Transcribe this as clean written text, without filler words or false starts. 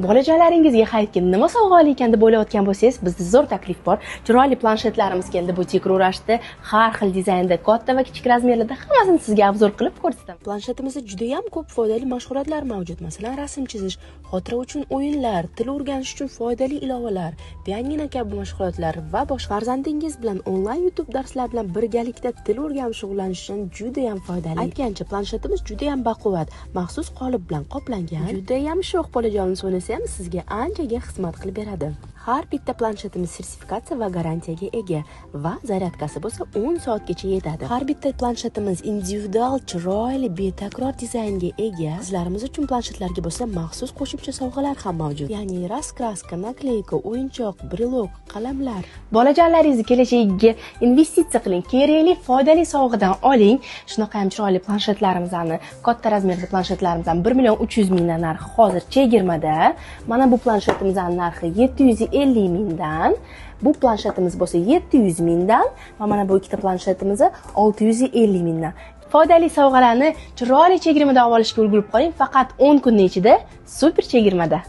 Bolajonlaringizga hayitga nima sovg'a ekan deb o'ylayotgan bo'lsangiz, bizda zo'r taklif bor. Chiroyli planshetlarimiz keldi, butik rurashda, har xil dizaynda, katta va kichik razmerlarda hammasini sizga obzor qilib ko'rsataman. Planshetimizda juda ham ko'p foydali mashg'ulotlar mavjud. Masalan, rasm chizish, xotira uchun o'yinlar, til o'rganish uchun foydali ilovalar, pianino kabi mashg'ulotlar va boshqa. Farzandingiz bilan onlayn YouTube darslar bilan birgalikda til o'rganib shug'ullanish uchun juda ham foydali. Aytgancha, planshetimiz juda ham baquvvat, maxsus qolip bilan qoplangan. Juda ham sho'x bolajonimiz o'ynasa sizga anchaga xizmat qilib beradi. Har bitta planshetimiz sertifikatsiya va garantiyaga ega va zaryadkasi bo'lsa 10 soatgacha yetadi. Har bitta planshetimiz individual, chiroyli, betakror dizaynga ega. Sizlarimiz uchun planshetlarga bo'lsa maxsus qo'shimcha sovg'alar ham mavjud. Ya'ni raskraska, nakleyka, o'yinchoq, brilok, qalamlar. Bolajonlaringizni kelajagiga investitsiya qiling, kerakli, foydali sovg'adan oling. Shunaqa ham chiroyli planshetlarimizni, katta razmerli planshetlarimizdan 1.300.000 dan narxi hozir chegirmada. Mana bu planshetimizning narxi 750.000 dan, bu planshetimiz bo'lsa 700.000 dan va mana bu ikkita planshetimiz 650.000 dan. Foydali sovg'alarni chiroyli chegirmada olib olishga ulgurib qoling, faqat 10 kunning ichida super chegirmada.